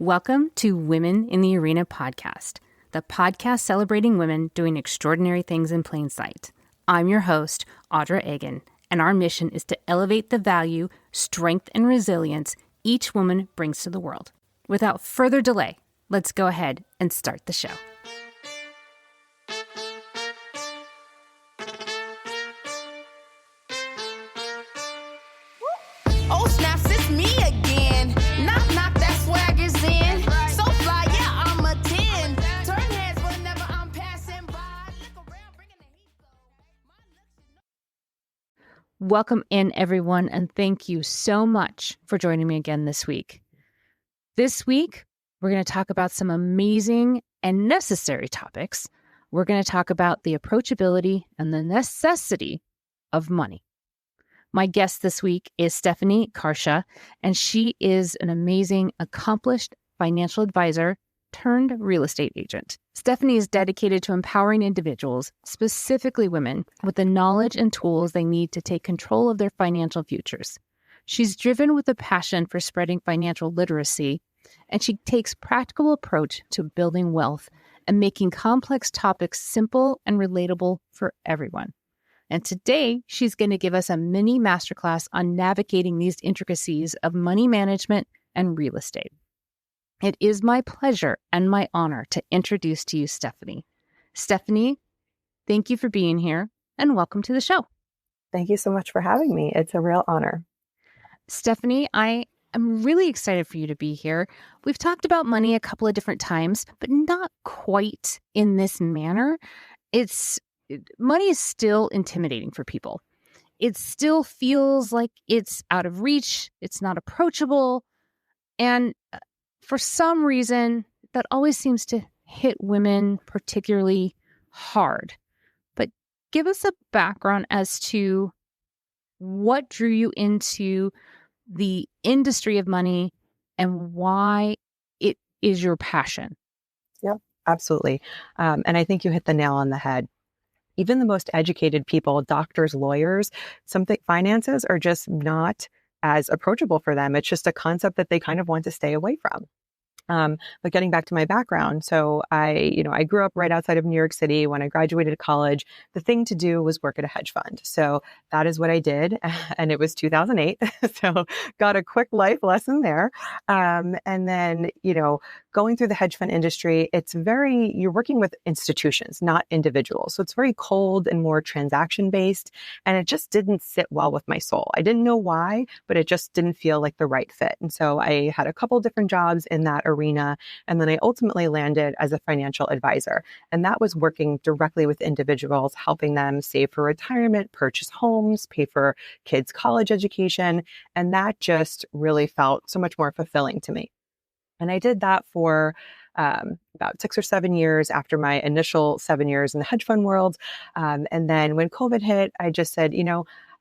Welcome to Women in the Arena podcast, the podcast celebrating women doing extraordinary things in plain sight. I'm your host, Audra Egan, and our mission is to elevate the value, strength, and resilience each woman brings to the world. Without further delay, let's go ahead and start the show. Oh, snaps, it's me again. Knock, knock, that swag is in. So fly, yeah, I'm a 10. Turn heads whenever I'm passing by. Look around, bringing the heat, though. Welcome in, everyone, and thank you so much for joining me again this week. This week, we're going to talk about some amazing and necessary topics. We're going to talk about the approachability and the necessity of money. My guest this week is Stephanie Carchia, and she is an amazing, accomplished financial advisor turned real estate agent. Stephanie is dedicated to empowering individuals, specifically women, with the knowledge and tools they need to take control of their financial futures. She's driven with a passion for spreading financial literacy, and she takes practical approach to building wealth and making complex topics simple and relatable for everyone. And today, she's going to give us a mini masterclass on navigating these intricacies of money management and real estate. It is my pleasure and my honor to introduce to you Stephanie. Stephanie, thank you for being here and welcome to the show. Thank you so much for having me. It's a real honor. Stephanie, I am really excited for you to be here. We've talked about money a couple of different times, but not quite in this manner. Money is still intimidating for people. It still feels like it's out of reach. It's not approachable. And for some reason, that always seems to hit women particularly hard. But give us a background as to what drew you into the industry of money and why it is your passion. Yep, absolutely. And I think you hit the nail on the head. Even the most educated people, doctors, lawyers, finances are just not as approachable for them. It's just a concept that they kind of want to stay away from. But getting back to my background, so I grew up right outside of New York City. When I graduated college, the thing to do was work at a hedge fund. So that is what I did. And it was 2008. So got a quick life lesson there. And then, going through the hedge fund industry, you're working with institutions, not individuals. So it's very cold and more transaction based. And it just didn't sit well with my soul. I didn't know why, but it just didn't feel like the right fit. And so I had a couple different jobs in that arena. And then I ultimately landed as a financial advisor. And that was working directly with individuals, helping them save for retirement, purchase homes, pay for kids' college education. And that just really felt so much more fulfilling to me. And I did that for about 6 or 7 years after my initial 7 years in the hedge fund world. And then when COVID hit, I just said,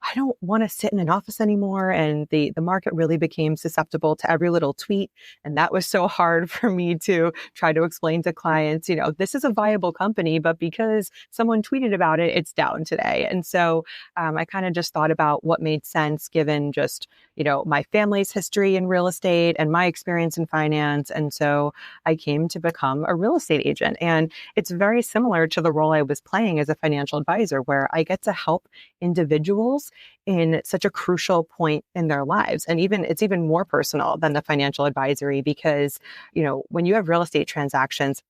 I don't want to sit in an office anymore. And the market really became susceptible to every little tweet. And that was so hard for me to try to explain to clients, this is a viable company, but because someone tweeted about it, it's down today. And so I kind of just thought about what made sense given just, my family's history in real estate and my experience in finance. And so I came to become a real estate agent. And it's very similar to the role I was playing as a financial advisor, where I get to help individuals in such a crucial point in their lives. And it's even more personal than the financial advisory because, when you have real estate transactions,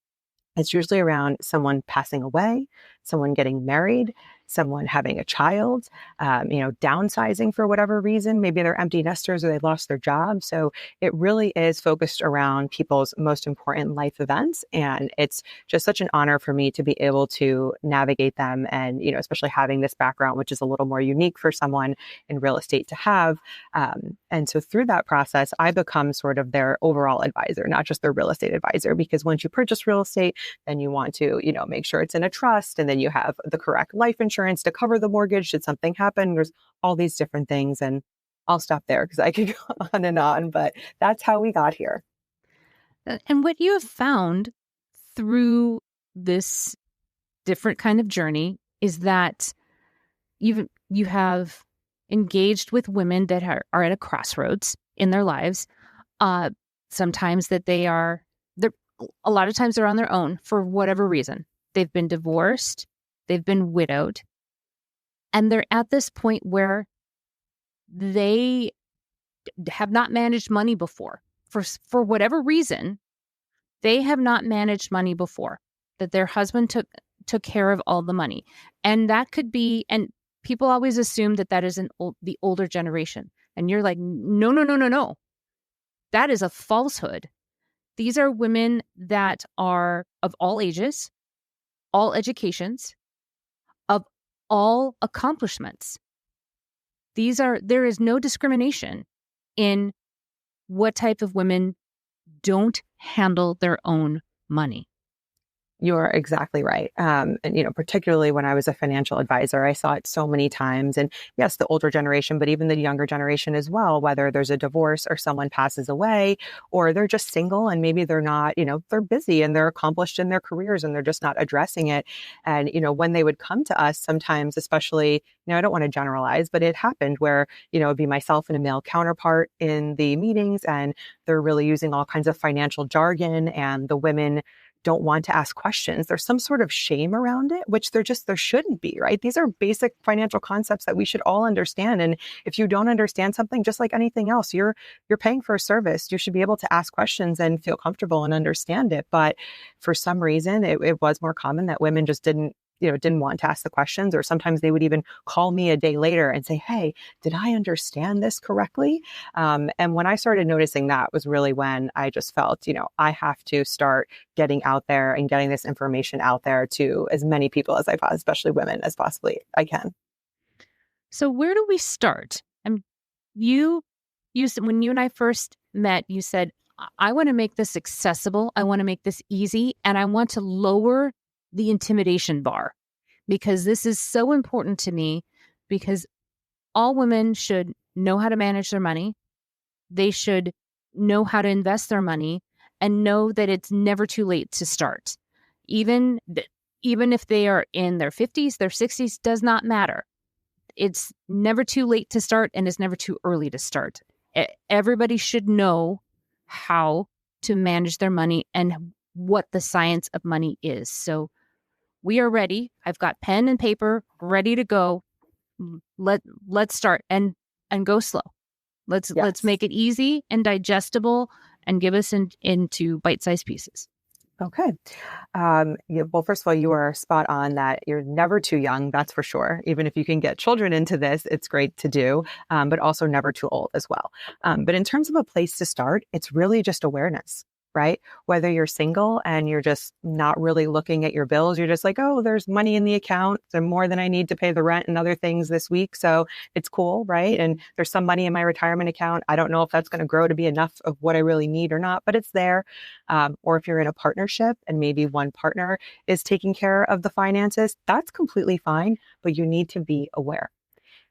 it's usually around someone passing away, someone getting married, someone having a child, downsizing for whatever reason. Maybe they're empty nesters or they lost their job. So it really is focused around people's most important life events. And it's just such an honor for me to be able to navigate them. And, especially having this background, which is a little more unique for someone in real estate to have. And so through that process, I become sort of their overall advisor, not just their real estate advisor, because once you purchase real estate, then you want to, make sure it's in a trust, and then you have the correct life insurance to cover the mortgage should something happen. There's all these different things, and I'll stop there because I could go on, but that's how we got here. And what you have found through this different kind of journey is that you have engaged with women that are at a crossroads in their lives, sometimes that they're a lot of times they're on their own for whatever reason. They've been divorced, they've been widowed, and they're at this point where they have not managed money before. For whatever reason, they have not managed money before, that their husband took care of all the money. And that could be, and people always assume that is the older generation. And you're like, no, no, no, no, no. That is a falsehood. These are women that are of all ages, all educations, of all accomplishments. There is no discrimination in what type of women don't handle their own money. You're exactly right. And, particularly when I was a financial advisor, I saw it so many times. And yes, the older generation, but even the younger generation as well, whether there's a divorce or someone passes away, or they're just single and maybe they're not, they're busy and they're accomplished in their careers and they're just not addressing it. And, when they would come to us sometimes, especially, I don't want to generalize, but it happened where, it'd be myself and a male counterpart in the meetings, and they're really using all kinds of financial jargon, and the women don't want to ask questions. There's some sort of shame around it, which there shouldn't be, right? These are basic financial concepts that we should all understand. And if you don't understand something, just like anything else, you're paying for a service. You should be able to ask questions and feel comfortable and understand it. But for some reason, it was more common that women just didn't want to ask the questions, or sometimes they would even call me a day later and say, hey, did I understand this correctly? And when I started noticing that was really when I just felt, I have to start getting out there and getting this information out there to as many people as especially women, as possibly I can. So where do we start? You said, when you and I first met, you said, I want to make this accessible. I want to make this easy. And I want to lower the intimidation bar, because this is so important to me, because all women should know how to manage their money. They should know how to invest their money and know that it's never too late to start. Even if they are in their 50s, their 60s, does not matter. It's never too late to start, and it's never too early to start. Everybody should know how to manage their money and what the science of money is. So we are ready. I've got pen and paper ready to go. Let's start and go slow. Let's make it easy and digestible, and give us into bite-sized pieces. Okay. Well, first of all, you are spot on that you're never too young. That's for sure. Even if you can get children into this, it's great to do, but also never too old as well. But in terms of a place to start, it's really just awareness. Right? Whether you're single and you're just not really looking at your bills, you're just like, oh, there's money in the account. There's more than I need to pay the rent and other things this week. So it's cool, right? And there's some money in my retirement account. I don't know if that's going to grow to be enough of what I really need or not, but it's there. Or if you're in a partnership and maybe one partner is taking care of the finances, that's completely fine, but you need to be aware.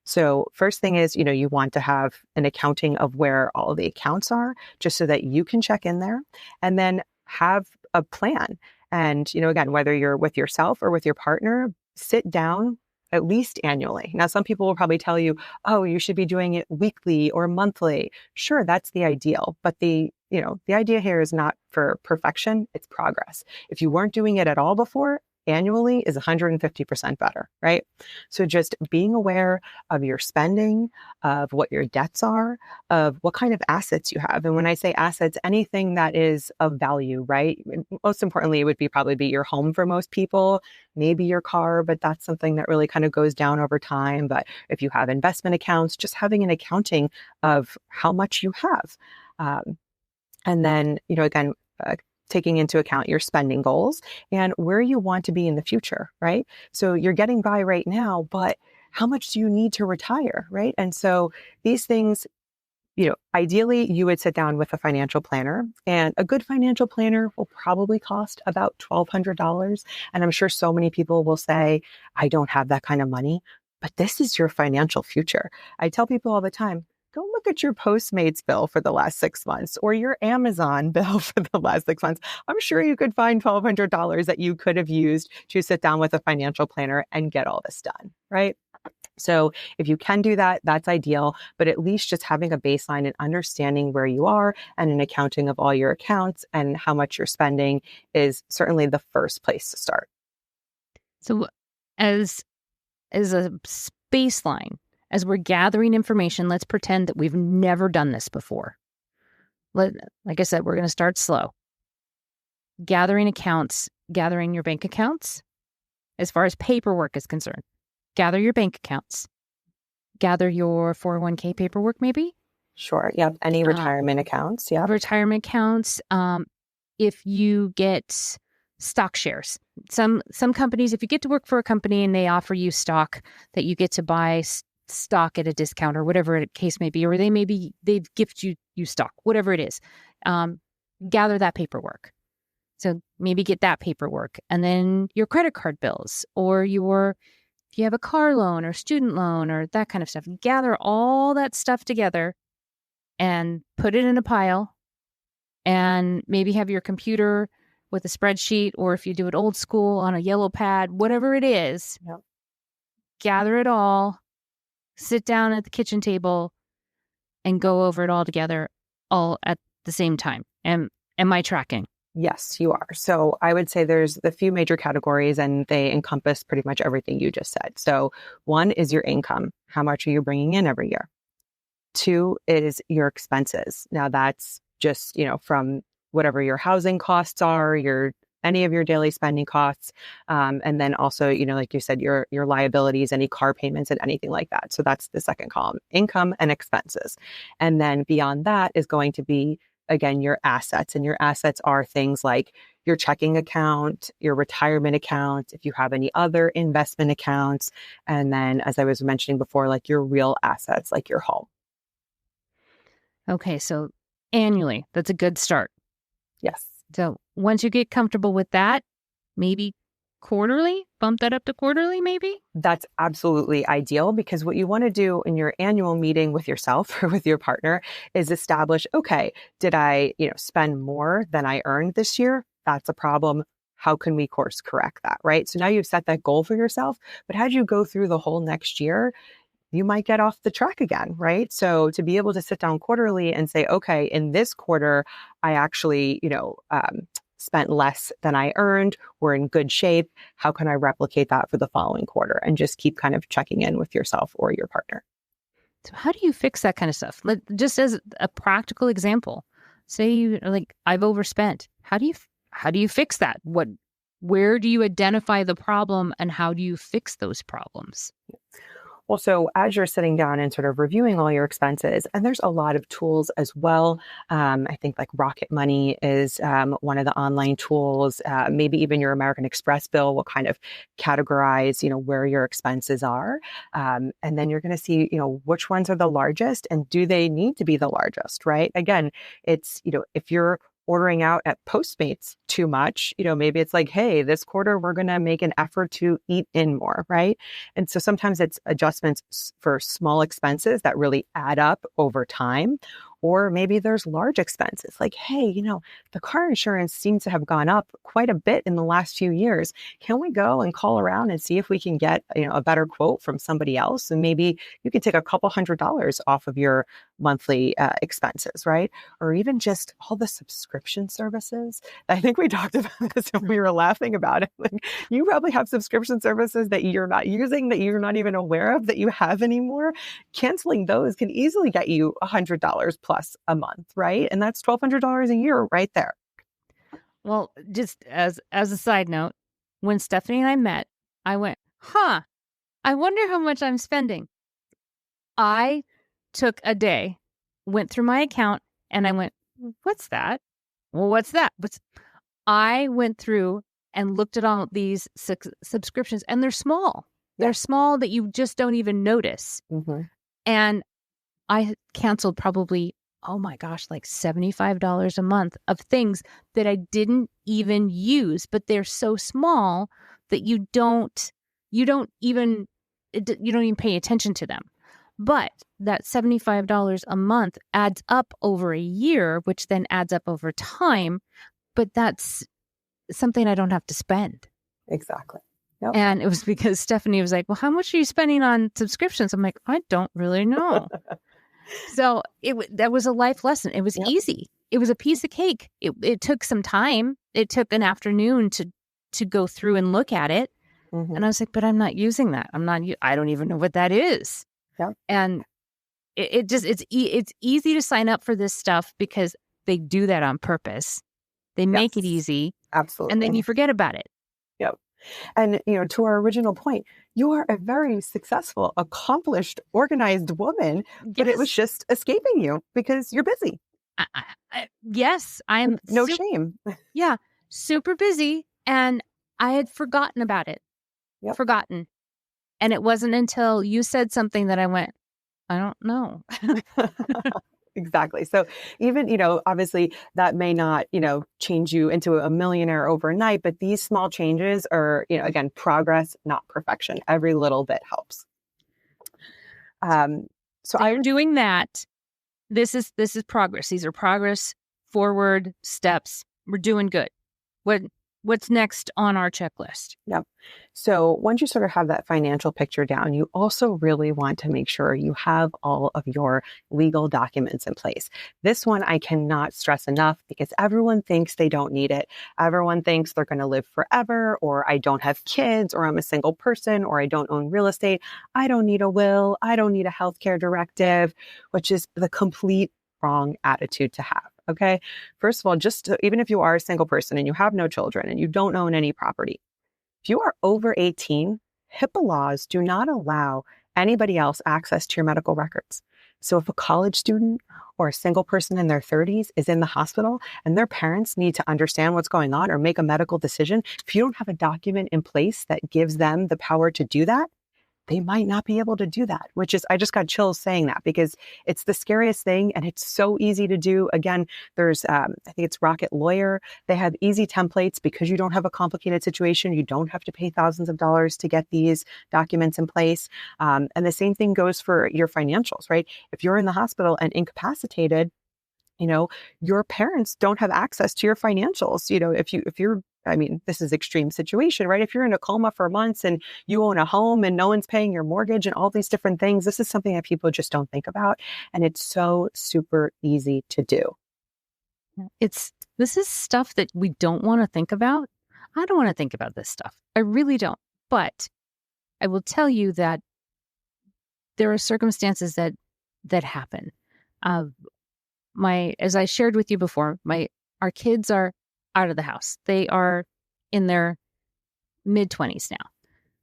So first thing is, you want to have an accounting of where all the accounts are, just so that you can check in there, and then have a plan. And, again, whether you're with yourself or with your partner, sit down at least annually. Now, some people will probably tell you, oh, you should be doing it weekly or monthly. Sure, that's the ideal. But the idea here is not for perfection, it's progress. If you weren't doing it at all before, annually is 150% better, right? So just being aware of your spending, of what your debts are, of what kind of assets you have. And when I say assets, anything that is of value, right? Most importantly, it would probably be your home for most people, maybe your car, but that's something that really kind of goes down over time. But if you have investment accounts, just having an accounting of how much you have. And then, again, taking into account your spending goals and where you want to be in the future, right? So you're getting by right now, but how much do you need to retire, right? And so these things, ideally you would sit down with a financial planner, and a good financial planner will probably cost about $1,200. And I'm sure so many people will say, I don't have that kind of money, but this is your financial future. I tell people all the time, go look at your Postmates bill for the last 6 months or your Amazon bill for the last 6 months. I'm sure you could find $1,200 that you could have used to sit down with a financial planner and get all this done, right? So if you can do that, that's ideal, but at least just having a baseline and understanding where you are and an accounting of all your accounts and how much you're spending is certainly the first place to start. So as a baseline, as we're gathering information, let's pretend that we've never done this before. Like I said, we're going to start slow. Gathering accounts, gathering your bank accounts, as far as paperwork is concerned. Gather your bank accounts. Gather your 401k paperwork, maybe? Sure. Yep. Any retirement accounts. Yeah. Retirement accounts. If you get stock shares, some companies, if you get to work for a company and they offer you stock, that you get to buy stock at a discount or whatever the case may be, or they've gifted you stock, whatever it is. Gather that paperwork. So maybe get that paperwork, and then your credit card bills, or if you have a car loan or student loan or that kind of stuff, gather all that stuff together and put it in a pile, and maybe have your computer with a spreadsheet, or if you do it old school on a yellow pad, whatever it is, Yep. Gather it all, sit down at the kitchen table and go over it all together all at the same time. Am I tracking? Yes, you are. So I would say there's a few major categories and they encompass pretty much everything you just said. So one is your income. How much are you bringing in every year? Two is your expenses. Now that's just, from whatever your housing costs are, any of your daily spending costs. And then also, like you said, your liabilities, any car payments and anything like that. So that's the second column, income and expenses. And then beyond that is going to be, again, your assets. And your assets are things like your checking account, your retirement account, if you have any other investment accounts. And then, as I was mentioning before, like your real assets, like your home. Okay, so annually, that's a good start. Yes. So once you get comfortable with that, maybe quarterly, bump that up to quarterly, maybe? That's absolutely ideal, because what you want to do in your annual meeting with yourself or with your partner is establish, okay, did I, spend more than I earned this year? That's a problem. How can we course correct that, right? So now you've set that goal for yourself, but as you go through the whole next year, you might get off the track again, right? So to be able to sit down quarterly and say, okay, in this quarter, I actually, spent less than I earned. We're in good shape. How can I replicate that for the following quarter? And just keep kind of checking in with yourself or your partner. So how do you fix that kind of stuff? Just as a practical example, say you I've overspent. How do you fix that? Where do you identify the problem and how do you fix those problems? Well, so as you're sitting down and sort of reviewing all your expenses, and there's a lot of tools as well. I think like Rocket Money is one of the online tools. Maybe even your American Express bill will kind of categorize, where your expenses are. And then you're going to see, which ones are the largest and do they need to be the largest, right? Again, it's, if you're ordering out at Postmates too much, maybe it's like, hey, this quarter, we're going to make an effort to eat in more, right? And so sometimes it's adjustments for small expenses that really add up over time. Or maybe there's large expenses like, hey, the car insurance seems to have gone up quite a bit in the last few years. Can we go and call around and see if we can get, a better quote from somebody else? And maybe you could take a couple $100s off of your monthly expenses, right? Or even just all the subscription services. I think we talked about this and we were laughing about it. Like, you probably have subscription services that you're not using, that you're not even aware of that you have anymore. Canceling those can easily get you $100 plus a month, right? And that's $1,200 a year right there. Well, just as a side note, when Stephanie and I met, I went, I wonder how much I'm spending. I took a day, went through my account, and I went, what's that? Well, what's that? I went through and looked at all these subscriptions, and they're small. They're small that you just don't even notice. Mm-hmm. And I canceled probably, oh my gosh, like $75 a month of things that I didn't even use, but they're so small that you don't even pay attention to them. But that $75 a month adds up over a year, which then adds up over time. But that's something I don't have to spend. Exactly. Yep. And it was because Stephanie was like, well, how much are you spending on subscriptions? I'm like, I don't really know. So that was a life lesson. It was Yep. easy. It was a piece of cake. It took some time. It took an afternoon to go through and look at it. Mhm. And I was like, but I'm not using that. I don't even know what that is. Yep. And it's easy to sign up for this stuff because they do that on purpose. They make it Yes. easy. Absolutely. And then you forget about it. Yep. And, to our original point, you are a very successful, accomplished, organized woman, but it was Yes. just escaping you because you're busy. Yes, I am. No shame. Yeah, super busy. And I had forgotten about it. Yep. Forgotten. And it wasn't until you said something that I went, I don't know. Exactly. So even, obviously that may not, change you into a millionaire overnight, but these small changes are, again, progress, not perfection. Every little bit helps. So I'm doing that. This is progress. These are progress forward steps. We're doing good. What's next on our checklist? Yep. So once you sort of have that financial picture down, you also really want to make sure you have all of your legal documents in place. This one I cannot stress enough because everyone thinks they don't need it. Everyone thinks they're going to live forever, or I don't have kids, or I'm a single person, or I don't own real estate. I don't need a will. I don't need a healthcare directive, which is the complete wrong attitude to have. Okay. First of all, even if you are a single person and you have no children and you don't own any property, if you are over 18, HIPAA laws do not allow anybody else access to your medical records. So if a college student or a single person in their 30s is in the hospital and their parents need to understand what's going on or make a medical decision, if you don't have a document in place that gives them the power to do that, they might not be able to do that, which is, I just got chills saying that because it's the scariest thing and it's so easy to do. Again, there's, I think it's Rocket Lawyer. They have easy templates because you don't have a complicated situation. You don't have to pay thousands of dollars to get these documents in place. And the same thing goes for your financials, right? If you're in the hospital and incapacitated, your parents don't have access to your financials. If you're, this is extreme situation, right? If you're in a coma for months and you own a home and no one's paying your mortgage and all these different things, this is something that people just don't think about. And it's so super easy to do. This is stuff that we don't want to think about. I don't want to think about this stuff. I really don't. But I will tell you that there are circumstances that happen. As I shared with you before, our kids are out of the house. They are in their mid-20s now.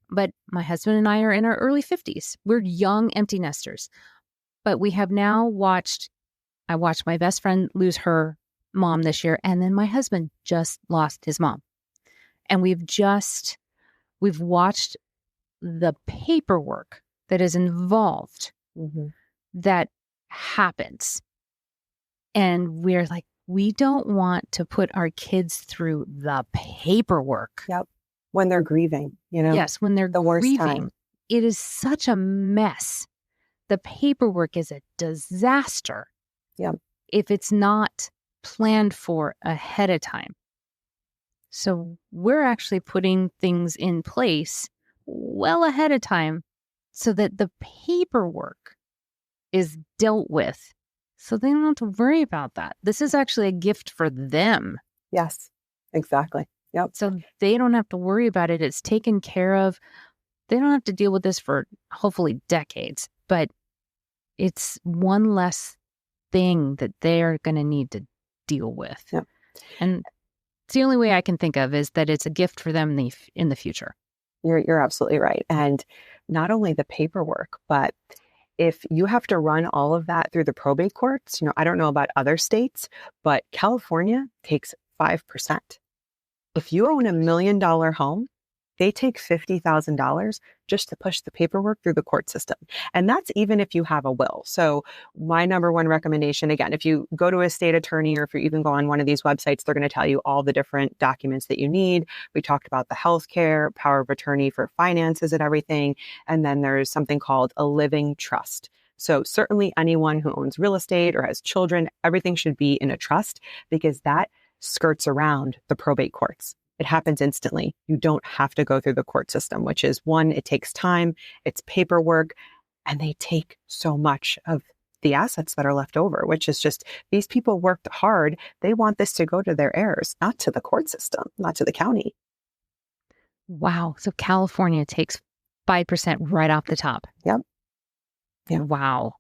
But my husband and I are in our early 50s. We're young empty nesters. But we have now I watched my best friend lose her mom this year, and then my husband just lost his mom. And we've watched the paperwork that is involved that happens. And we're like, we don't want to put our kids through the paperwork. Yep. When they're grieving, Yes, when they're the worst grieving. time. It is such a mess. The paperwork is a disaster. Yep. If it's not planned for ahead of time. So we're actually putting things in place well ahead of time so that the paperwork is dealt with. So they don't have to worry about that. This is actually a gift for them. Yes, exactly. Yep. So they don't have to worry about it. It's taken care of. They don't have to deal with this for hopefully decades, but it's one less thing that they're going to need to deal with. Yep. And it's the only way I can think of is that it's a gift for them in the future. You're absolutely right. And not only the paperwork, but if you have to run all of that through the probate courts, I don't know about other states, but California takes 5%. If you own $1 million home, they take $50,000 just to push the paperwork through the court system. And that's even if you have a will. So my number one recommendation, again, if you go to a state attorney or if you even go on one of these websites, they're going to tell you all the different documents that you need. We talked about the healthcare, power of attorney for finances and everything. And then there's something called a living trust. So certainly anyone who owns real estate or has children, everything should be in a trust because that skirts around the probate courts. It happens instantly. You don't have to go through the court system, which is one, it takes time, it's paperwork, and they take so much of the assets that are left over, which is just these people worked hard. They want this to go to their heirs, not to the court system, not to the county. Wow. So California takes 5% right off the top. Yep. Yeah. Wow.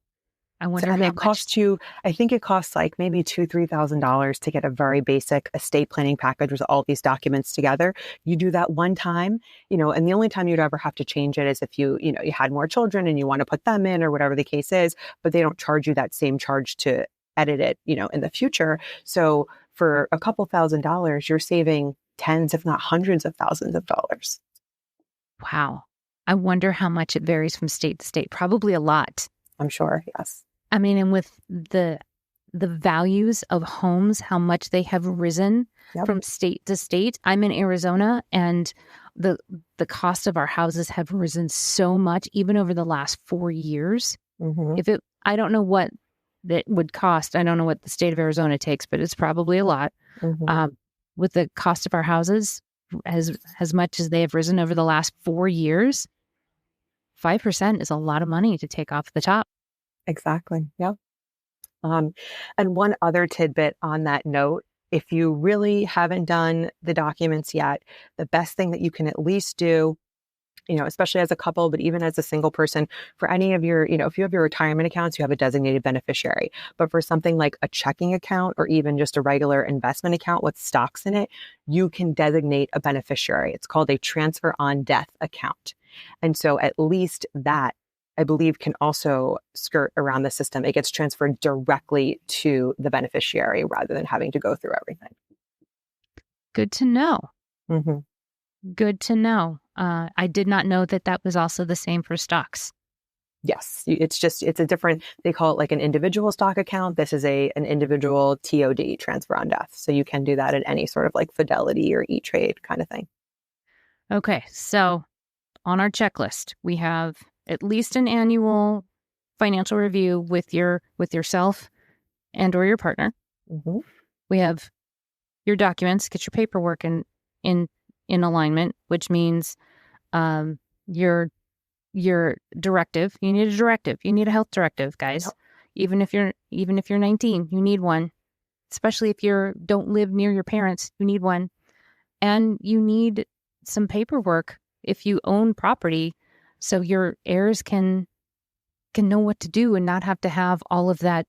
I wonder And how it costs you, I think it costs like maybe $2,000-$3,000 to get a very basic estate planning package with all these documents together. You do that one time, and the only time you'd ever have to change it is if you had more children and you want to put them in or whatever the case is, but they don't charge you that same charge to edit it, in the future. So for a couple $1,000s, you're saving tens, if not hundreds of thousands of dollars. Wow. I wonder how much it varies from state to state. Probably a lot. I'm sure. Yes. I mean, and with the values of homes, how much they have risen from state to state. I'm in Arizona, and the cost of our houses have risen so much, even over the last 4 years. Mm-hmm. I don't know what that would cost. I don't know what the state of Arizona takes, but it's probably a lot. Mm-hmm. With the cost of our houses, as much as they have risen over the last 4 years, 5% is a lot of money to take off the top. Exactly. Yeah. And one other tidbit on that note, if you really haven't done the documents yet, the best thing that you can at least do, especially as a couple, but even as a single person, for any of your, if you have your retirement accounts, you have a designated beneficiary. But for something like a checking account or even just a regular investment account with stocks in it, you can designate a beneficiary. It's called a transfer on death account. And so at least that, I believe, can also skirt around the system. It gets transferred directly to the beneficiary rather than having to go through everything. Good to know. Mm-hmm. Good to know. I did not know that was also the same for stocks. Yes. It's a different, they call it like an individual stock account. This is an individual TOD, transfer on death. So you can do that at any sort of like Fidelity or E-Trade kind of thing. Okay. So on our checklist, we have at least an annual financial review with yourself and or your partner. Mm-hmm. We have your documents, get your paperwork in alignment, which means your directive. You need a directive. You need a health directive, guys. Yep. Even if you're 19, you need one. Especially if you don't live near your parents, you need one. And you need some paperwork if you own property, so your heirs can know what to do and not have to have all of that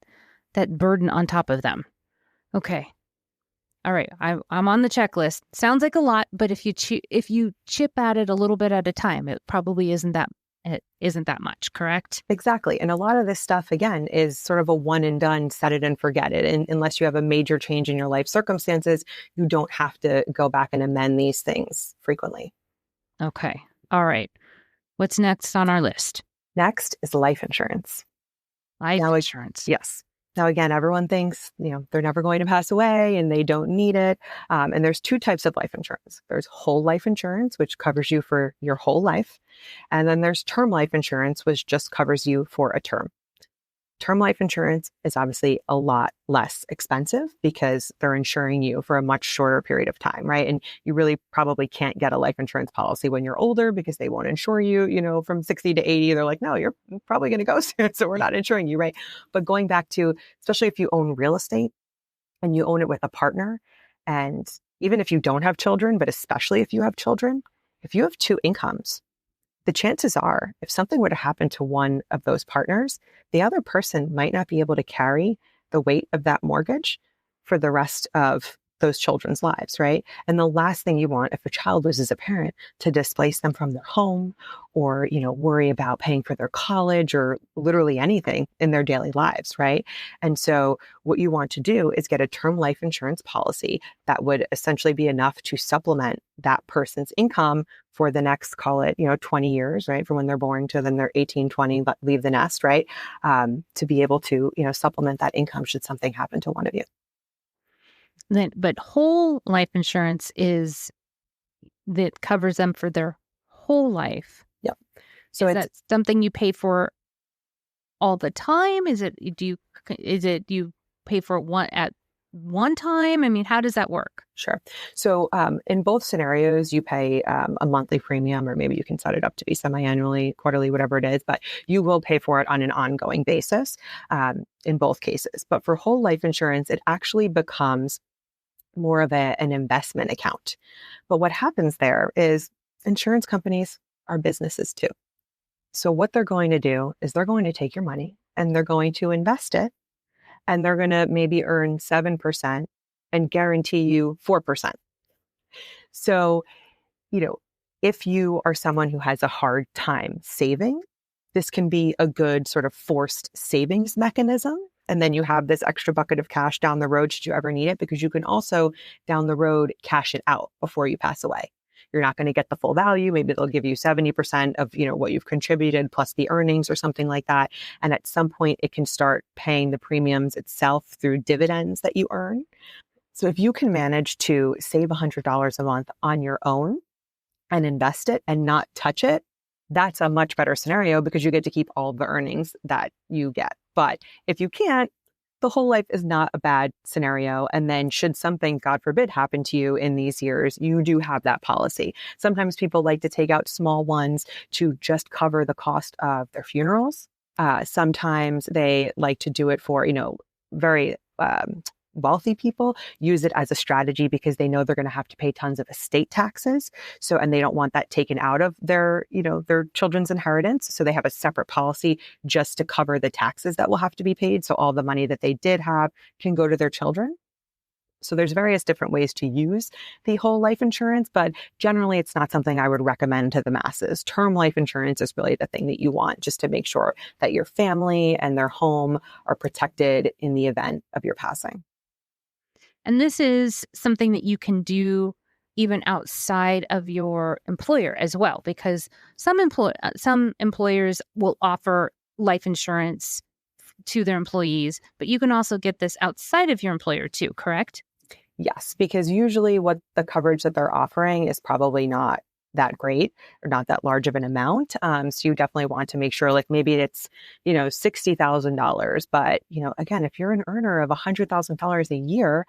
burden on top of them. Okay. All right. I'm on the checklist. Sounds like a lot, but if you chip at it a little bit at a time, it probably isn't that much, correct? Exactly. And a lot of this stuff, again, is sort of a one and done, set it and forget it. And unless you have a major change in your life circumstances, you don't have to go back and amend these things frequently. Okay. All right. What's next on our list? Next is life insurance. Life insurance. Yes. Now, again, everyone thinks, they're never going to pass away and they don't need it. And there's two types of life insurance. There's whole life insurance, which covers you for your whole life. And then there's term life insurance, which just covers you for a term. Term life insurance is obviously a lot less expensive because they're insuring you for a much shorter period of time, right? And you really probably can't get a life insurance policy when you're older because they won't insure you, from 60 to 80. They're like, no, you're probably going to go soon, so we're not insuring you, right? But going back to, especially if you own real estate and you own it with a partner, and even if you don't have children, but especially if you have children, if you have two incomes, the chances are, if something were to happen to one of those partners, the other person might not be able to carry the weight of that mortgage for the rest of those children's lives, right? And the last thing you want if a child loses a parent to displace them from their home or, worry about paying for their college or literally anything in their daily lives, right? And so what you want to do is get a term life insurance policy that would essentially be enough to supplement that person's income for the next, call it, 20 years, right? From when they're born to then they're 18, 20, but leave the nest, right? To be able to, supplement that income should something happen to one of you. But whole life insurance that covers them for their whole life. Yep. So is that something you pay for all the time? Do you pay for one at one time? I mean, how does that work? Sure. So in both scenarios, you pay a monthly premium, or maybe you can set it up to be semi-annually, quarterly, whatever it is, but you will pay for it on an ongoing basis in both cases. But for whole life insurance, it actually becomes more of an investment account. But what happens there is insurance companies are businesses too. So what they're going to do is they're going to take your money and they're going to invest it, and they're going to maybe earn 7% and guarantee you 4%. So, if you are someone who has a hard time saving, this can be a good sort of forced savings mechanism. And then you have this extra bucket of cash down the road should you ever need it, because you can also down the road cash it out before you pass away. You're not going to get the full value. Maybe they'll give you 70% of, what you've contributed plus the earnings or something like that. And at some point it can start paying the premiums itself through dividends that you earn. So if you can manage to save $100 a month on your own and invest it and not touch it, that's a much better scenario because you get to keep all of the earnings that you get. But if you can't, the whole life is not a bad scenario. And then should something, God forbid, happen to you in these years, you do have that policy. Sometimes people like to take out small ones to just cover the cost of their funerals. Sometimes they like to do it for, very wealthy people use it as a strategy because they know they're going to have to pay tons of estate taxes. So, and they don't want that taken out of their children's inheritance. So they have a separate policy just to cover the taxes that will have to be paid. So all the money that they did have can go to their children. So there's various different ways to use the whole life insurance, but generally it's not something I would recommend to the masses. Term life insurance is really the thing that you want just to make sure that your family and their home are protected in the event of your passing. And this is something that you can do even outside of your employer as well, because some employers will offer life insurance to their employees, but you can also get this outside of your employer too, correct? Yes, because usually what the coverage that they're offering is probably not that great or not that large of an amount. So you definitely want to make sure, like maybe it's, $60,000. But, again, if you're an earner of $100,000 a year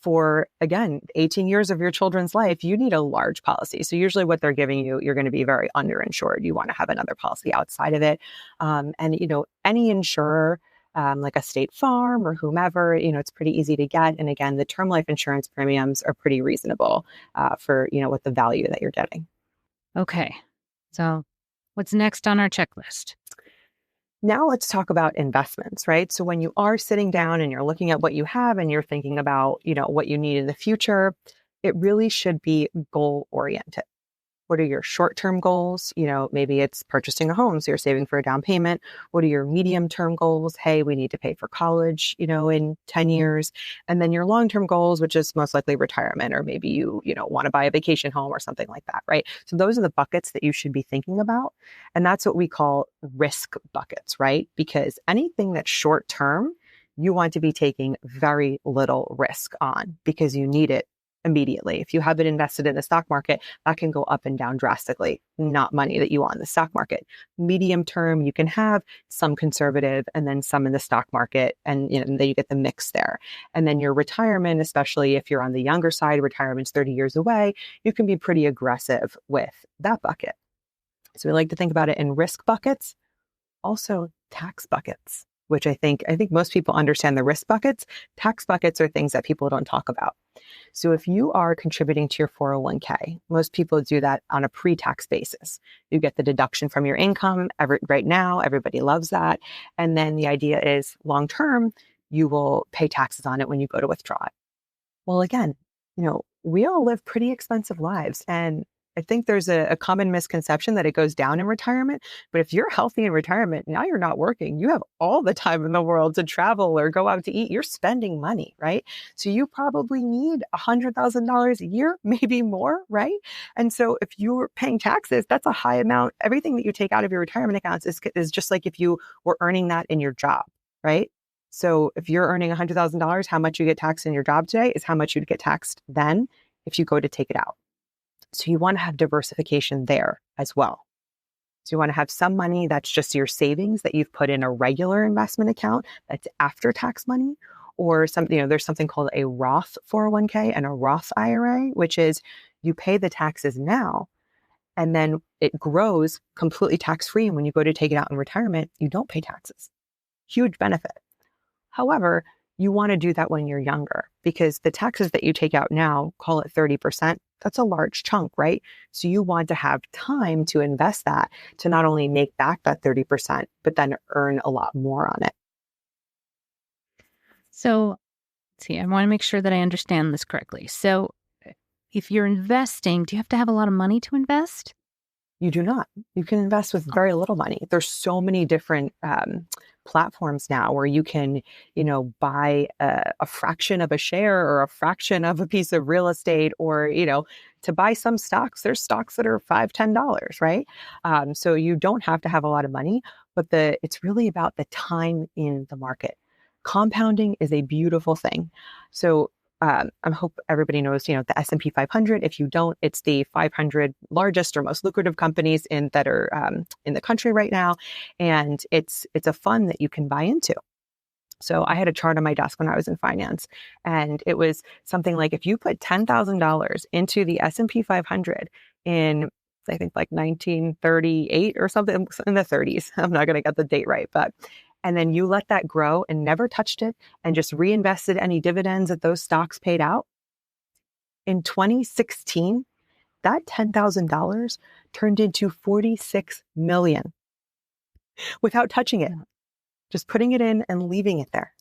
for, again, 18 years of your children's life, you need a large policy. So usually what they're giving you, you're going to be very underinsured. You want to have another policy outside of it. And, any insurer, like a State Farm or whomever, it's pretty easy to get. And again, the term life insurance premiums are pretty reasonable for, what the value that you're getting. Okay. So what's next on our checklist? Now let's talk about investments, right? So when you are sitting down and you're looking at what you have and you're thinking about, what you need in the future, it really should be goal oriented. What are your short-term goals? Maybe it's purchasing a home, so you're saving for a down payment. What are your medium-term goals? Hey, we need to pay for college, in 10 years. And then your long-term goals, which is most likely retirement, or maybe you want to buy a vacation home or something like that, right? So those are the buckets that you should be thinking about. And that's what we call risk buckets, right? Because anything that's short-term, you want to be taking very little risk on because you need it immediately. If you have it invested in the stock market, that can go up and down drastically, not money that you want in the stock market. Medium term, you can have some conservative and then some in the stock market, and then you get the mix there. And then your retirement, especially if you're on the younger side, retirement's 30 years away, you can be pretty aggressive with that bucket. So we like to think about it in risk buckets, also tax buckets, which I think most people understand the risk buckets. Tax buckets are things that people don't talk about. So if you are contributing to your 401k, most people do that on a pre-tax basis. You get the deduction from your income right now. Everybody loves that. And then the idea is long-term, you will pay taxes on it when you go to withdraw it. Well, again, we all live pretty expensive lives. And I think there's a common misconception that it goes down in retirement. But if you're healthy in retirement, now you're not working. You have all the time in the world to travel or go out to eat. You're spending money, right? So you probably need $100,000 a year, maybe more, right? And so if you're paying taxes, that's a high amount. Everything that you take out of your retirement accounts is just like if you were earning that in your job, right? So if you're earning $100,000, how much you get taxed in your job today is how much you'd get taxed then if you go to take it out. So you want to have diversification there as well. So you want to have some money that's just your savings that you've put in a regular investment account that's after tax money, Or there's something called a Roth 401k and a Roth IRA, which is you pay the taxes now and then it grows completely tax-free. And when you go to take it out in retirement, you don't pay taxes. Huge benefit. However, you want to do that when you're younger because the taxes that you take out now, call it 30%, that's a large chunk, right? So you want to have time to invest that to not only make back that 30%, but then earn a lot more on it. So, see, I want to make sure that I understand this correctly. So, if you're investing, do you have to have a lot of money to invest? You do not. You can invest with very little money. There's so many different platforms now where you can, buy a fraction of a share or a fraction of a piece of real estate, or, to buy some stocks. There's stocks that are $5, $10, right? So you don't have to have a lot of money, but it's really about the time in the market. Compounding is a beautiful thing. So I hope everybody knows, the S&P 500. If you don't, it's the 500 largest or most lucrative companies that are in the country right now. And it's a fund that you can buy into. So I had a chart on my desk when I was in finance, and it was something like if you put $10,000 into the S&P 500 in, I think, like 1938 or something, in the 30s. I'm not going to get the date right, and then you let that grow and never touched it and just reinvested any dividends that those stocks paid out. In 2016, that $10,000 turned into $46 million without touching it, just putting it in and leaving it there.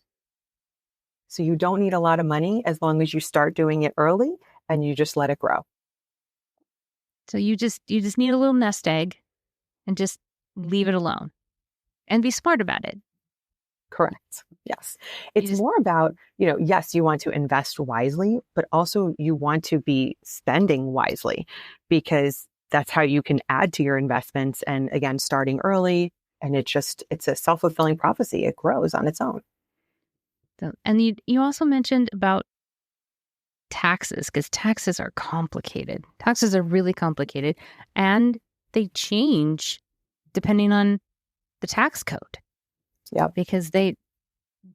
So you don't need a lot of money as long as you start doing it early and you just let it grow. So you just need a little nest egg and just leave it alone and be smart about it. Correct. Yes. It's more about, yes, you want to invest wisely, but also you want to be spending wisely because that's how you can add to your investments. And again, starting early, and it's a self-fulfilling prophecy. It grows on its own. So, and you also mentioned about taxes, because taxes are complicated. Taxes are really complicated, and they change depending on the tax code. Yeah, because they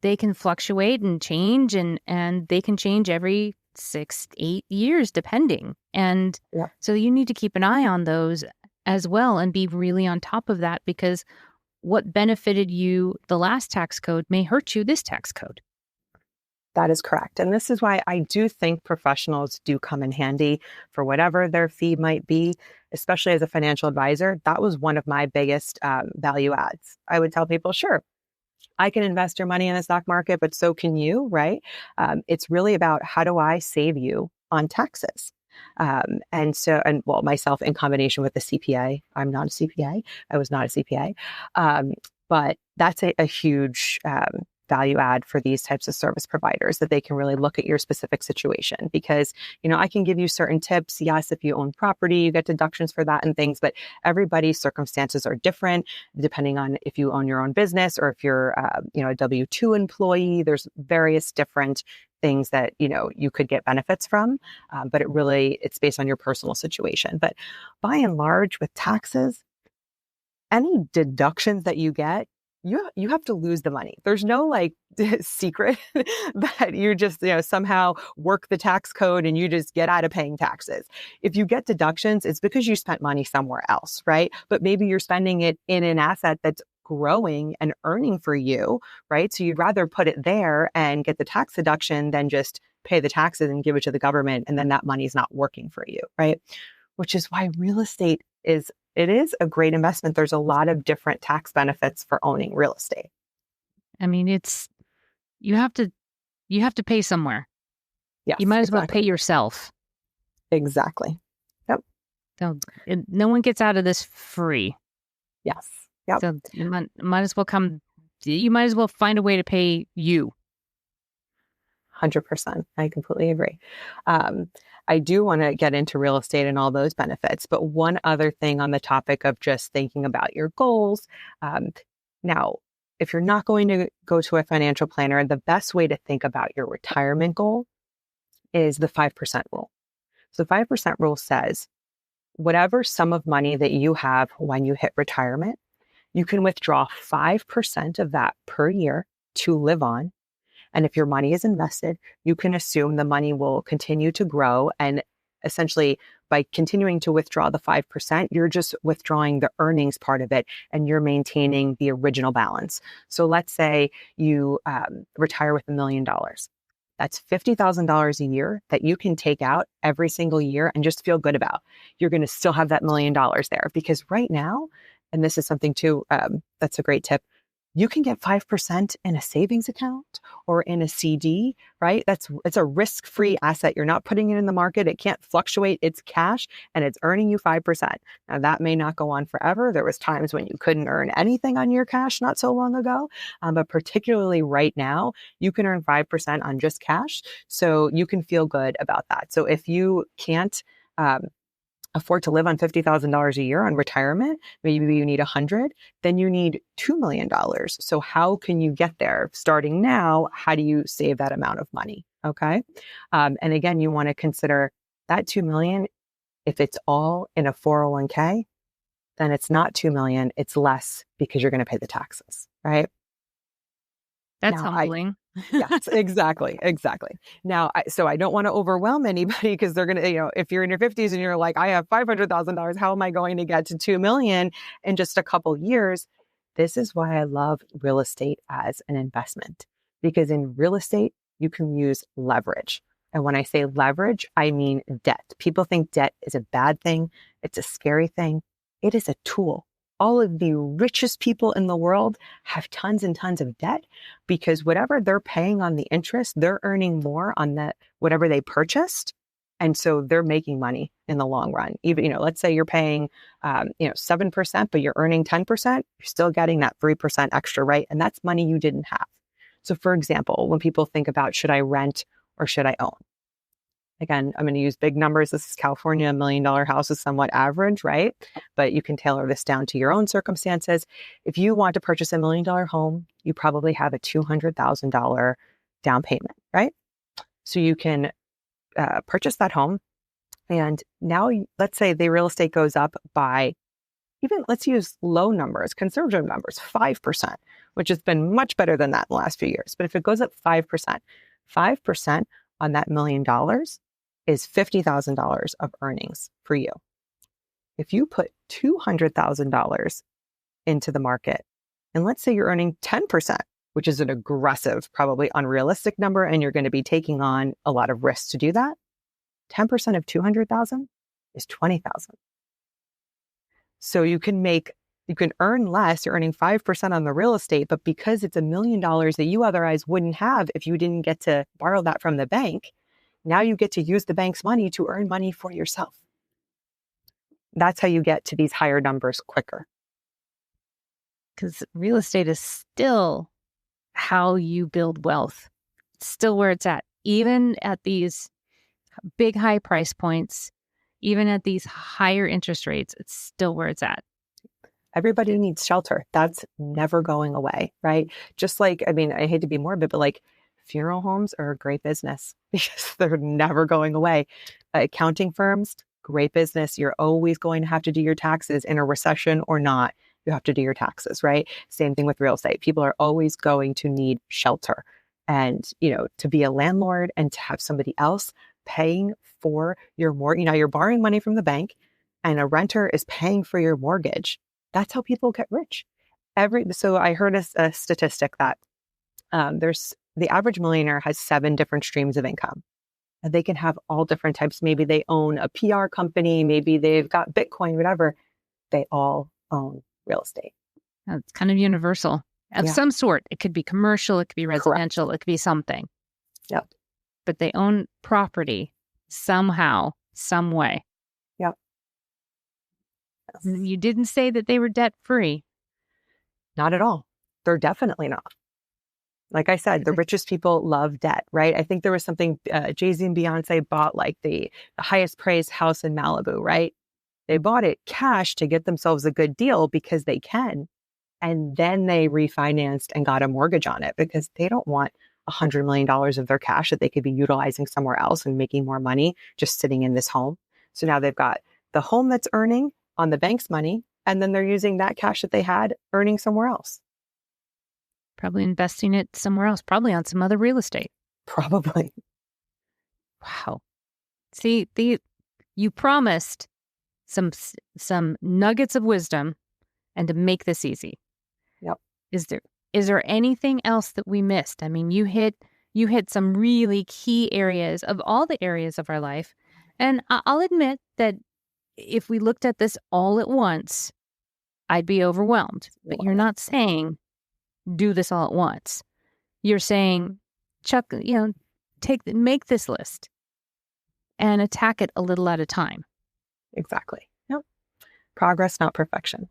can fluctuate and change, and they can change every 6-8 years depending. And so you need to keep an eye on those as well and be really on top of that, because what benefited you the last tax code may hurt you this tax code. That is correct. And this is why I do think professionals do come in handy for whatever their fee might be, especially as a financial advisor. That was one of my biggest value adds. I would tell people, sure, I can invest your money in the stock market, but so can you, right? It's really about how do I save you on taxes? Myself in combination with the CPA. I'm not a CPA. I was not a CPA. But that's a huge value add for these types of service providers, that they can really look at your specific situation, because, I can give you certain tips. Yes, if you own property, you get deductions for that and things, but everybody's circumstances are different depending on if you own your own business or if you're, a W-2 employee. There's various different things that, you could get benefits from, but it's based on your personal situation. But by and large, with taxes, any deductions that you get, you have to lose the money. There's no secret that you just, somehow work the tax code and you just get out of paying taxes. If you get deductions, it's because you spent money somewhere else, right? But maybe you're spending it in an asset that's growing and earning for you, right? So you'd rather put it there and get the tax deduction than just pay the taxes and give it to the government, and then that money's not working for you, right? Which is why real estate is a great investment. There's a lot of different tax benefits for owning real estate. I mean, you have to pay somewhere. Yes, you might as well pay yourself. Exactly. Yep. So no one gets out of this free. Yes. Yep. So you might as well find a way to pay you. 100%. I completely agree. I do want to get into real estate and all those benefits, but one other thing on the topic of just thinking about your goals. Now, if you're not going to go to a financial planner, the best way to think about your retirement goal is the 5% rule. So the 5% rule says, whatever sum of money that you have when you hit retirement, you can withdraw 5% of that per year to live on. And if your money is invested, you can assume the money will continue to grow. And essentially, by continuing to withdraw the 5%, you're just withdrawing the earnings part of it and you're maintaining the original balance. So let's say you retire with $1 million. That's $50,000 a year that you can take out every single year and just feel good about. You're going to still have that $1 million there because right now, and this is something too, that's a great tip. You can get 5% in a savings account or in a CD, right? It's a risk-free asset. You're not putting it in the market. It can't fluctuate. It's cash and it's earning you 5%. Now that may not go on forever. There was times when you couldn't earn anything on your cash not so long ago. But particularly right now, you can earn 5% on just cash. So you can feel good about that. So if you can't, afford to live on $50,000 a year on retirement, maybe you need 100, then you need $2 million. So how can you get there? Starting now, how do you save that amount of money? Okay. And again, you want to consider that 2 million. If it's all in a 401k, then it's not 2 million. It's less because you're going to pay the taxes, right? That's humbling. Yes, exactly. Now, so I don't want to overwhelm anybody because they're going to, if you're in your 50s and you're like, I have $500,000, how am I going to get to 2 million in just a couple years? This is why I love real estate as an investment, because in real estate, you can use leverage. And when I say leverage, I mean debt. People think debt is a bad thing. It's a scary thing. It is a tool. All of the richest people in the world have tons and tons of debt because whatever they're paying on the interest, they're earning more on that, whatever they purchased. And so they're making money in the long run. Even, let's say you're paying, 7%, but you're earning 10%, you're still getting that 3% extra, right? And that's money you didn't have. So for example, when people think about, should I rent or should I own? Again, I'm going to use big numbers. This is California. $1 million house is somewhat average, right? But you can tailor this down to your own circumstances. If you want to purchase $1 million home, you probably have a $200,000 down payment, right? So you can purchase that home. And now let's say the real estate goes up by let's use low numbers, conservative numbers, 5%, which has been much better than that in the last few years. But if it goes up 5% on that $1 million is $50,000 of earnings for you. If you put $200,000 into the market, and let's say you're earning 10%, which is an aggressive, probably unrealistic number, and you're going to be taking on a lot of risk to do that, 10% of 200,000 is 20,000. So you can earn less, you're earning 5% on the real estate, but because it's $1 million that you otherwise wouldn't have if you didn't get to borrow that from the bank, now you get to use the bank's money to earn money for yourself. That's how you get to these higher numbers quicker. Because real estate is still how you build wealth. It's still where it's at. Even at these big high price points, even at these higher interest rates, it's still where it's at. Everybody needs shelter. That's never going away, right? Just like, I hate to be morbid, but like funeral homes are a great business because they're never going away. Accounting firms, great business. You're always going to have to do your taxes in a recession or not. You have to do your taxes, right? Same thing with real estate. People are always going to need shelter. And, to be a landlord and to have somebody else paying for your mortgage, you're borrowing money from the bank and a renter is paying for your mortgage. That's how people get rich. So I heard a statistic that there's the average millionaire has 7 different streams of income. And they can have all different types. Maybe they own a PR company. Maybe they've got Bitcoin, whatever. They all own real estate. It's kind of universal of some sort. It could be commercial. It could be residential. Correct. It could be something. Yep. But they own property somehow, some way. Yep. You didn't say that they were debt free. Not at all. They're definitely not. Like I said, the richest people love debt, right? I think there was something Jay-Z and Beyonce bought like the highest praised house in Malibu, right? They bought it cash to get themselves a good deal because they can. And then they refinanced and got a mortgage on it because they don't want $100 million of their cash that they could be utilizing somewhere else and making more money just sitting in this home. So now they've got the home that's earning on the bank's money, and then they're using that cash that they had earning somewhere else. Probably investing it somewhere else, probably on some other real estate. Probably. Wow. See, you promised some nuggets of wisdom and to make this easy. Yep. Is there anything else that we missed? I mean, you hit some really key areas of all the areas of our life. And I'll admit that if we looked at this all at once, I'd be overwhelmed. But you're not saying do this all at once. You're saying, Chuck, make this list and attack it a little at a time. Exactly. Yep. Progress, not perfection.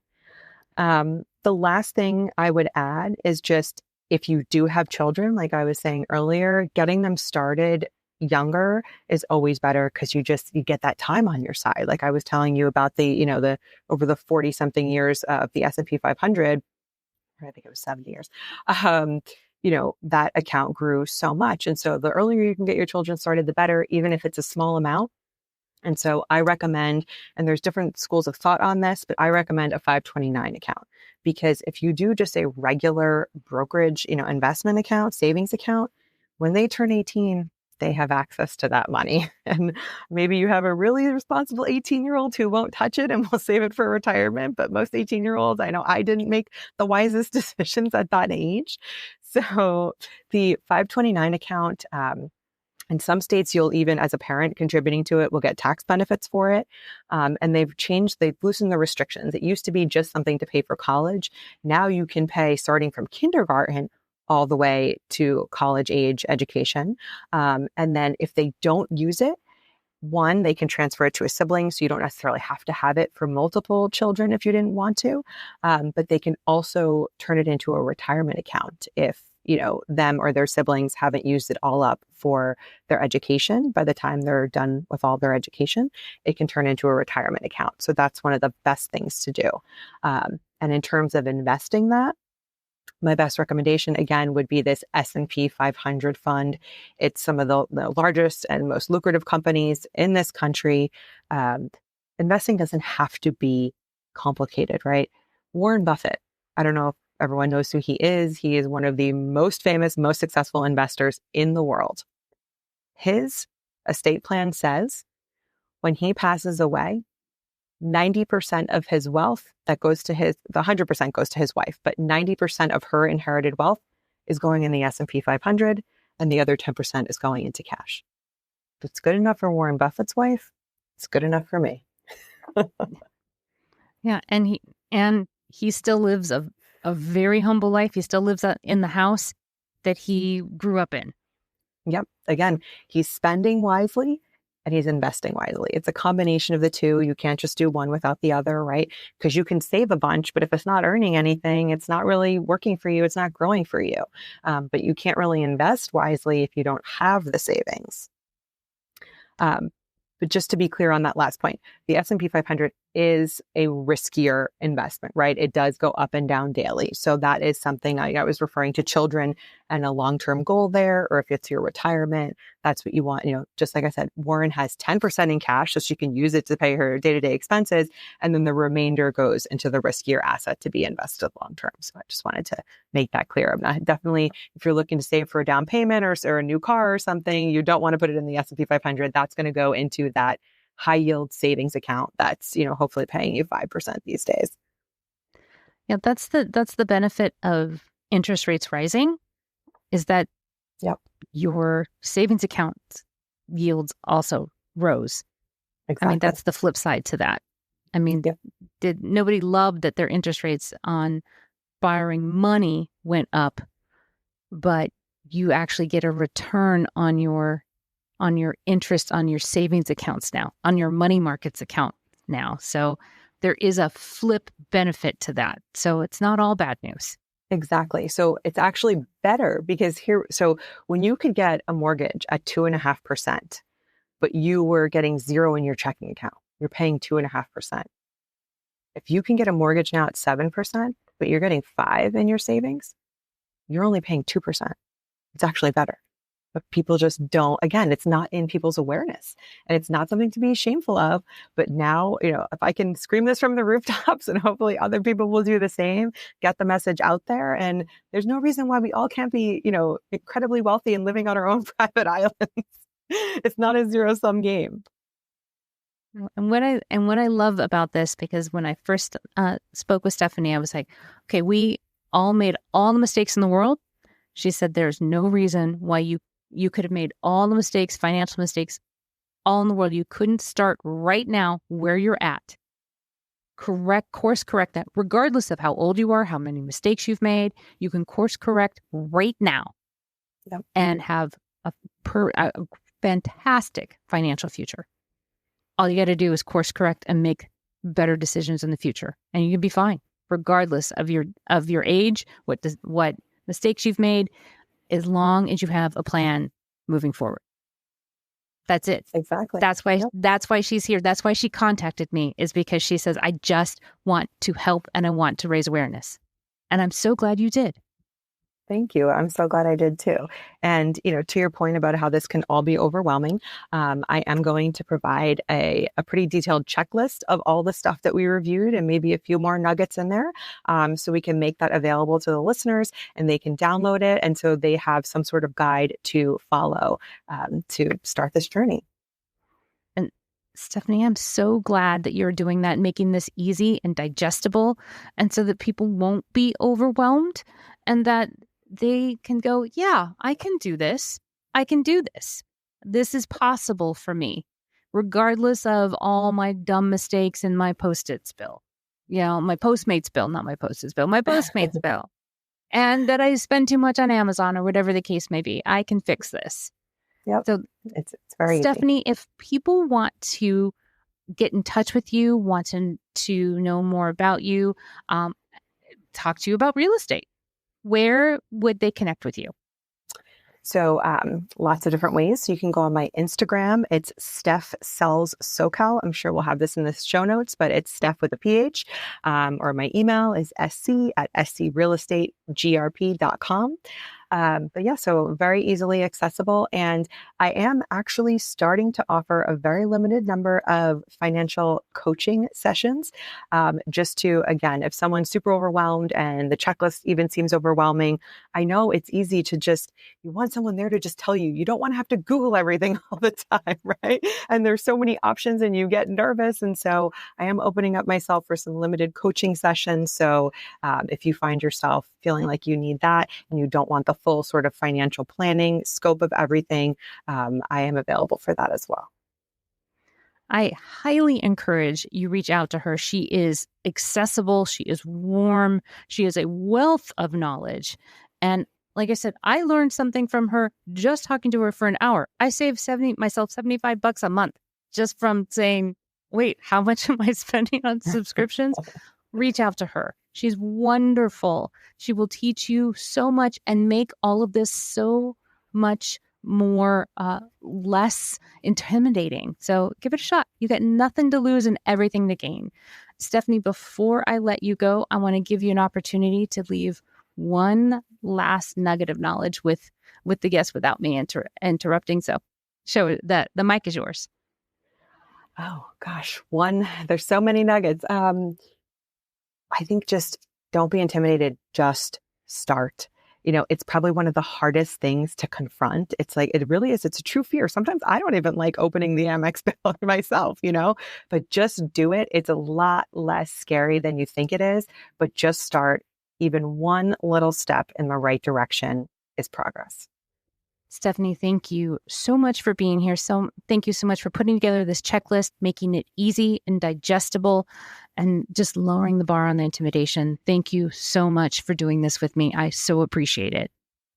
The last thing I would add is just if you do have children, like I was saying earlier, getting them started younger is always better because you get that time on your side. Like I was telling you about the over the 40 something years of the S&P 500, or I think it was 70 years, that account grew so much. And so the earlier you can get your children started, the better, even if it's a small amount. And so I recommend, and there's different schools of thought on this, but I recommend a 529 account, because if you do just a regular brokerage, investment account, savings account, when they turn 18, they have access to that money. And maybe you have a really responsible 18-year-old who won't touch it and will save it for retirement. But most 18-year-olds, I know I didn't make the wisest decisions at that age. So the 529 account, in some states, you'll even, as a parent contributing to it, will get tax benefits for it. And they've loosened the restrictions. It used to be just something to pay for college. Now you can pay starting from kindergarten all the way to college age education. And then if they don't use it, one, they can transfer it to a sibling. So you don't necessarily have to have it for multiple children if you didn't want to. But they can also turn it into a retirement account if them or their siblings haven't used it all up for their education. By the time they're done with all their education, it can turn into a retirement account. So that's one of the best things to do. And in terms of investing that, my best recommendation, again, would be this S&P 500 fund. It's some of the largest and most lucrative companies in this country. Investing doesn't have to be complicated, right? Warren Buffett, I don't know if everyone knows who he is. He is one of the most famous, most successful investors in the world. His estate plan says when he passes away, 90% of his wealth the 100% goes to his wife, but 90% of her inherited wealth is going in the S&P 500 and the other 10% is going into cash. If it's good enough for Warren Buffett's wife, it's good enough for me. Yeah. And he still lives a very humble life. He still lives in the house that he grew up in. Yep. Again, he's spending wisely and he's investing wisely. It's a combination of the two. You can't just do one without the other, right? Because you can save a bunch, but if it's not earning anything, it's not really working for you. It's not growing for you. But you can't really invest wisely if you don't have the savings. But just to be clear on that last point, the S&P 500 is a riskier investment, right? It does go up and down daily. So that is something I was referring to children and a long-term goal there, or if it's your retirement, that's what you want. Just like I said, Warren has 10% in cash, so she can use it to pay her day-to-day expenses. And then the remainder goes into the riskier asset to be invested long-term. So I just wanted to make that clear. I'm not definitely, if you're looking to save for a down payment or a new car or something, you don't want to put it in the S&P 500. That's going to go into that high yield savings account that's, hopefully paying you 5% these days. Yeah, that's the benefit of interest rates rising, is that your savings account yields also rose. Exactly. I mean, that's the flip side to that. I mean, did nobody loved that their interest rates on borrowing money went up, but you actually get a return on your interest on your savings accounts now, on your money markets account now. So there is a flip benefit to that. So it's not all bad news. Exactly. So it's actually better because so when you could get a mortgage at 2.5%, but you were getting 0 in your checking account, you're paying 2.5%. If you can get a mortgage now at 7%, but you're getting 5 in your savings, you're only paying 2%. It's actually better. but people just don't. Again, it's not in people's awareness, and it's not something to be shameful of. But now, if I can scream this from the rooftops, and hopefully other people will do the same, get the message out there. And there's no reason why we all can't be, incredibly wealthy and living on our own private islands. It's not a zero-sum game. And what I love about this, because when I first spoke with Stephanie, I was like, okay, we all made all the mistakes in the world. She said there's no reason why you could have made all the mistakes, financial mistakes, all in the world. You couldn't start right now where you're at. Course correct that, regardless of how old you are, how many mistakes you've made. You can course correct right now, and have a fantastic financial future. All you got to do is course correct and make better decisions in the future, and you can be fine, regardless of your age, what mistakes you've made, as long as you have a plan moving forward. That's it. Exactly. That's why she's here. That's why she contacted me, is because she says, I just want to help and I want to raise awareness. And I'm so glad you did. Thank you. I'm so glad I did too. And, to your point about how this can all be overwhelming, I am going to provide a pretty detailed checklist of all the stuff that we reviewed, and maybe a few more nuggets in there. So we can make that available to the listeners, and they can download it. And so they have some sort of guide to follow to start this journey. And Stephanie, I'm so glad that you're doing that, making this easy and digestible, and so that people won't be overwhelmed, and that they can go, yeah, I can do this. I can do this. This is possible for me, regardless of all my dumb mistakes in my Post-its bill. My Postmates bill, not my Post-its bill, my Postmates bill. And that I spend too much on Amazon or whatever the case may be. I can fix this. Yep. So it's very Stephanie, easy. if people want to get in touch with you, want to know more about you, talk to you about real estate, where would they connect with you? So lots of different ways. So you can go on my Instagram. It's Steph Sells SoCal. I'm sure we'll have this in the show notes, but it's Steph with a PH. Or my email is sc@screalestategrp.com. But yeah, so very easily accessible. And I am actually starting to offer a very limited number of financial coaching sessions, just to, again, if someone's super overwhelmed and the checklist even seems overwhelming, I know it's easy to you want someone there to just tell you. You don't want to have to Google everything all the time, right? And there's so many options and you get nervous. And so I am opening up myself for some limited coaching sessions. So if you find yourself feeling like you need that and you don't want the full sort of financial planning scope of everything, I am available for that as well. I highly encourage you reach out to her. She is accessible. She is warm. She is a wealth of knowledge. And like I said, I learned something from her just talking to her for an hour. I saved myself $75 a month just from saying, wait, how much am I spending on subscriptions? Reach out to her. She's wonderful. She will teach you so much and make all of this so much more less intimidating. So give it a shot. You got nothing to lose and everything to gain. Stephanie, before I let you go, I want to give you an opportunity to leave one last nugget of knowledge with the guest without me interrupting. So show that the mic is yours. Oh gosh, there's so many nuggets. I think just don't be intimidated. Just start. It's probably one of the hardest things to confront. It's like, it really is. It's a true fear. Sometimes I don't even like opening the Amex bill myself, but just do it. It's a lot less scary than you think it is, but just start. Even one little step in the right direction is progress. Stephanie, thank you so much for being here. Thank you so much for putting together this checklist, making it easy and digestible, and just lowering the bar on the intimidation. Thank you so much for doing this with me. I so appreciate it.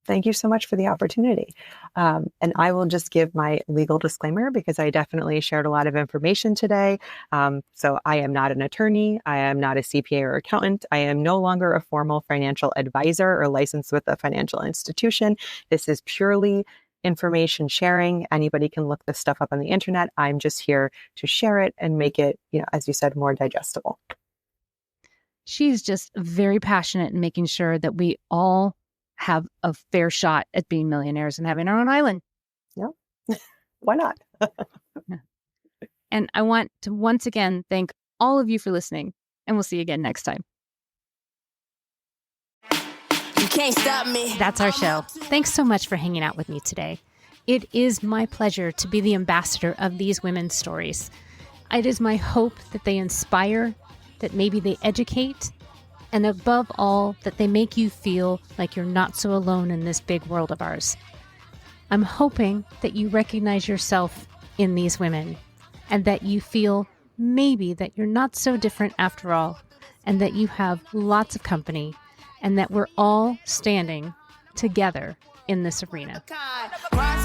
Thank you so much for the opportunity. And I will just give my legal disclaimer because I definitely shared a lot of information today. So I am not an attorney. I am not a CPA or accountant. I am no longer a formal financial advisor or licensed with a financial institution. This is purely information sharing. Anybody can look this stuff up on the internet. I'm just here to share it and make it, as you said, more digestible. She's just very passionate in making sure that we all have a fair shot at being millionaires and having our own island. Why not? And I want to once again thank all of you for listening, and we'll see you again next time. You can't stop me. That's our show. Thanks so much for hanging out with me today. It is my pleasure to be the ambassador of these women's stories. It is my hope that they inspire, that maybe they educate, and above all, that they make you feel like you're not so alone in this big world of ours. I'm hoping that you recognize yourself in these women, and that you feel maybe that you're not so different after all, and that you have lots of company, and that we're all standing together in this arena. Run